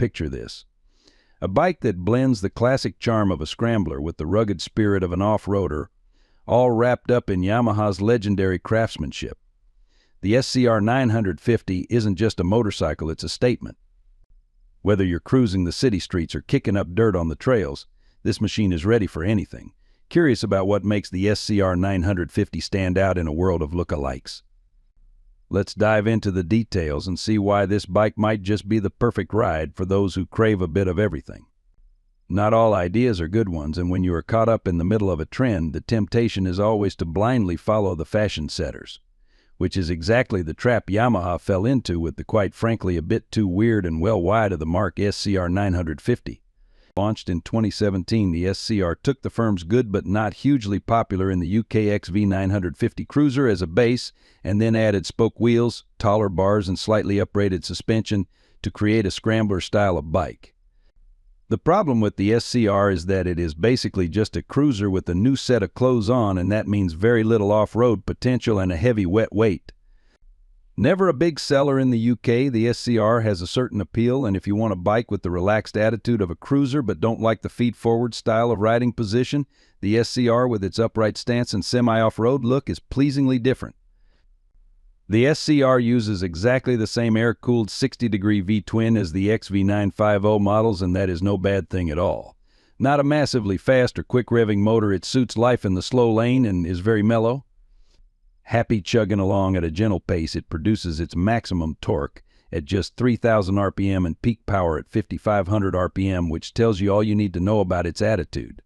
picture this. A bike that blends the classic charm of a scrambler with the rugged spirit of an off-roader, all wrapped up in Yamaha's legendary craftsmanship. The SCR 950 isn't just a motorcycle, it's a statement. Whether you're cruising the city streets or kicking up dirt on the trails, this machine is ready for anything. Curious about what makes the SCR 950 stand out in a world of lookalikes? Let's dive into the details and see why this bike might just be the perfect ride for those who crave a bit of everything. Not all ideas are good ones, and when you are caught up in the middle of a trend, the temptation is always to blindly follow the fashion setters, which is exactly the trap Yamaha fell into with the quite frankly a bit too weird and well wide of the mark SCR 950. Launched in 2017, the SCR took the firm's good but not hugely popular in the UK XV 950 Cruiser as a base, and then added spoke wheels, taller bars, and slightly uprated suspension to create a scrambler style of bike. The problem with the SCR is that it is basically just a cruiser with a new set of clothes on, and that means very little off-road potential and a heavy wet weight. Never a big seller in the UK, the SCR has a certain appeal, and if you want a bike with the relaxed attitude of a cruiser but don't like the feet-forward style of riding position, the SCR with its upright stance and semi-off-road look is pleasingly different. The SCR uses exactly the same air-cooled 60-degree V-twin as the XV950 models, and that is no bad thing at all. Not a massively fast or quick-revving motor, it suits life in the slow lane and is very mellow. Happy chugging along at a gentle pace, it produces its maximum torque at just 3,000 RPM and peak power at 5,500 RPM, which tells you all you need to know about its attitude.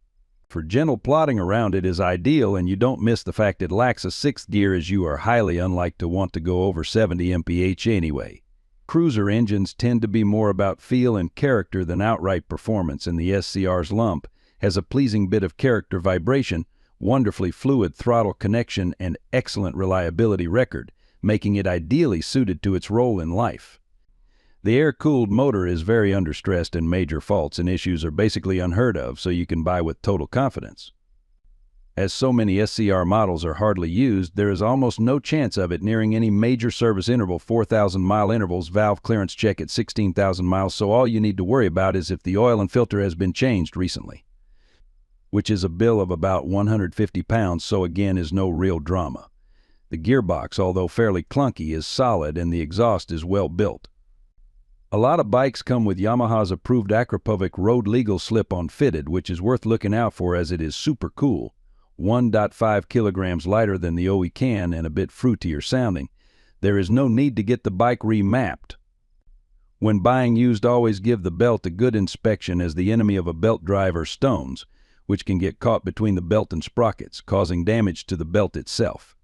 For gentle plodding around, it is ideal, and you don't miss the fact it lacks a sixth gear, as you are highly unlikely to want to go over 70 mph anyway. Cruiser engines tend to be more about feel and character than outright performance, and the SCR's lump has a pleasing bit of character vibration, wonderfully fluid throttle connection, and excellent reliability record, making it ideally suited to its role in life. The air-cooled motor is very understressed, and major faults and issues are basically unheard of, so you can buy with total confidence. As so many SCR models are hardly used, there is almost no chance of it nearing any major service interval. 4,000-mile intervals, valve clearance check at 16,000 miles, so all you need to worry about is if the oil and filter has been changed recently, which is a bill of about 150 pounds, so again is no real drama. The gearbox, although fairly clunky, is solid, and the exhaust is well built. A lot of bikes come with Yamaha's approved Akrapovic road legal slip-on fitted, which is worth looking out for as it is super cool, 1.5 kilograms lighter than the OE can and a bit fruitier sounding. There is no need to get the bike remapped. When buying used, always give the belt a good inspection, as the enemy of a belt drive are stones, which can get caught between the belt and sprockets, causing damage to the belt itself.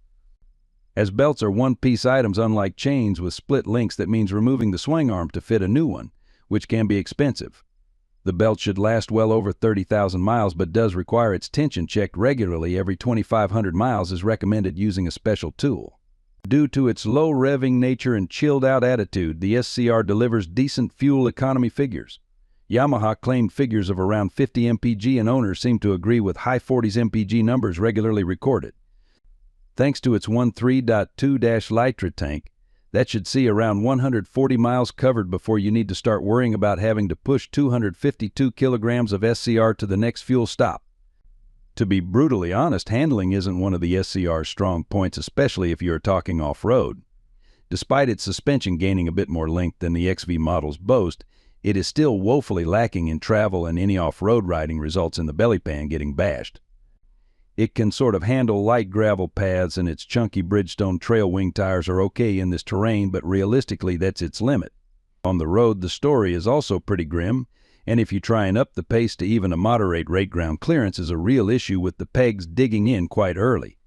As belts are one-piece items, unlike chains with split links, that means removing the swing arm to fit a new one, which can be expensive. The belt should last well over 30,000 miles, but does require its tension checked regularly. Every 2,500 miles is recommended using a special tool. Due to its low revving nature and chilled-out attitude, the SCR delivers decent fuel economy figures. Yamaha claimed figures of around 50 mpg, and owners seem to agree with high 40s mpg numbers regularly recorded. Thanks to its 13.2-liter tank, that should see around 140 miles covered before you need to start worrying about having to push 252 kilograms of SCR to the next fuel stop. To be brutally honest, handling isn't one of the SCR's strong points, especially if you are talking off-road. Despite its suspension gaining a bit more length than the XV models boast, it is still woefully lacking in travel, and any off-road riding results in the belly pan getting bashed. It can sort of handle light gravel paths, and its chunky Bridgestone trail wing tires are okay in this terrain, but realistically that's its limit. On the road, the story is also pretty grim, and if you try and up the pace to even a moderate rate, ground clearance is a real issue with the pegs digging in quite early.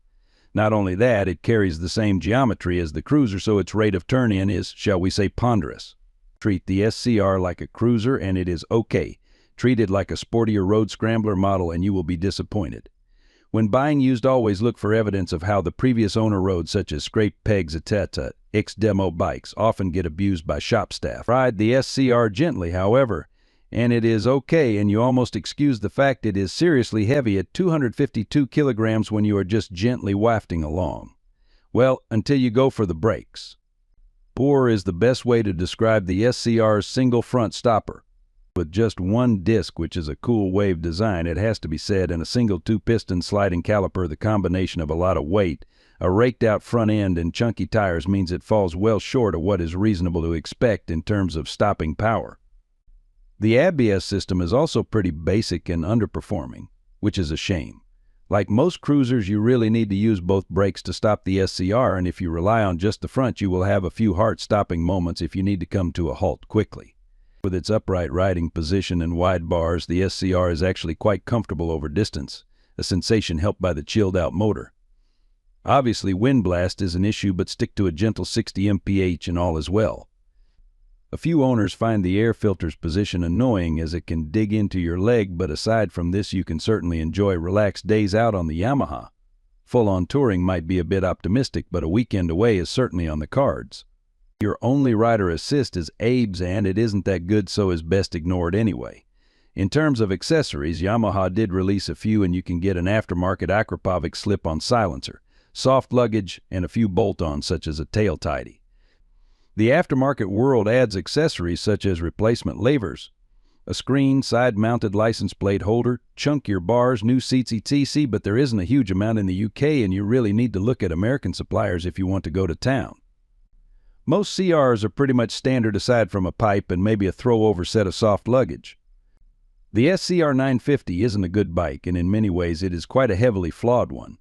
Not only that, it carries the same geometry as the cruiser, so its rate of turn-in is, shall we say, ponderous. Treat the SCR like a cruiser and it is okay. Treat it like a sportier road scrambler model and you will be disappointed. When buying used, always look for evidence of how the previous owner rode, such as scraped pegs, etc. X-demo bikes often get abused by shop staff. Ride the SCR gently, however, and it is okay, and you almost excuse the fact it is seriously heavy at 252 kilograms when you are just gently wafting along. Well, until you go for the brakes. Poor is the best way to describe the SCR's single front stopper. With just one disc, which is a cool wave design, it has to be said, and a single 2-piston sliding caliper, the combination of a lot of weight, a raked-out front end, and chunky tires means it falls well short of what is reasonable to expect in terms of stopping power. The ABS system is also pretty basic and underperforming, which is a shame. Like most cruisers, you really need to use both brakes to stop the SCR, and if you rely on just the front, you will have a few heart-stopping moments if you need to come to a halt quickly. With its upright riding position and wide bars, the SCR is actually quite comfortable over distance, a sensation helped by the chilled-out motor. Obviously, wind blast is an issue, but stick to a gentle 60 mph and all is well. A few owners find the air filter's position annoying as it can dig into your leg, but aside from this, you can certainly enjoy relaxed days out on the Yamaha. Full-on touring might be a bit optimistic, but a weekend away is certainly on the cards. Your only rider assist is ABS, and it isn't that good, so is best ignored anyway. In terms of accessories, Yamaha did release a few, and you can get an aftermarket Akrapovic slip-on silencer, soft luggage, and a few bolt-ons such as a tail tidy. The aftermarket world adds accessories such as replacement levers, a screen, side-mounted license plate holder, chunkier bars, new seats etc., but there isn't a huge amount in the UK, and you really need to look at American suppliers if you want to go to town. Most CRs are pretty much standard aside from a pipe and maybe a throw-over set of soft luggage. The SCR 950 isn't a good bike, and in many ways it is quite a heavily flawed one.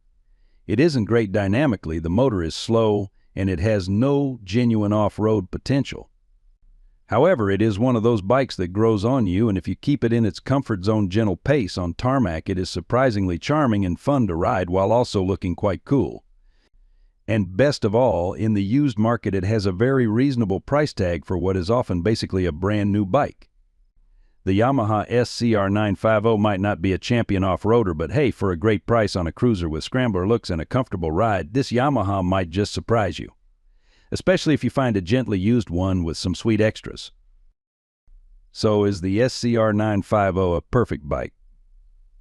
It isn't great dynamically, the motor is slow, and it has no genuine off-road potential. However, it is one of those bikes that grows on you, and if you keep it in its comfort zone gentle pace on tarmac, it is surprisingly charming and fun to ride while also looking quite cool. And best of all, in the used market, it has a very reasonable price tag for what is often basically a brand new bike. The Yamaha SCR 950 might not be a champion off-roader, but hey, for a great price on a cruiser with scrambler looks and a comfortable ride, this Yamaha might just surprise you. Especially if you find a gently used one with some sweet extras. So is the SCR 950 a perfect bike?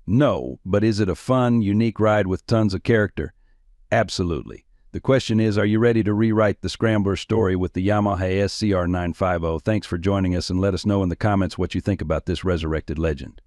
No, but is it a fun, unique ride with tons of character? Absolutely. The question is, are you ready to rewrite the scrambler story with the Yamaha SCR 950? Thanks for joining us, and let us know in the comments what you think about this resurrected legend.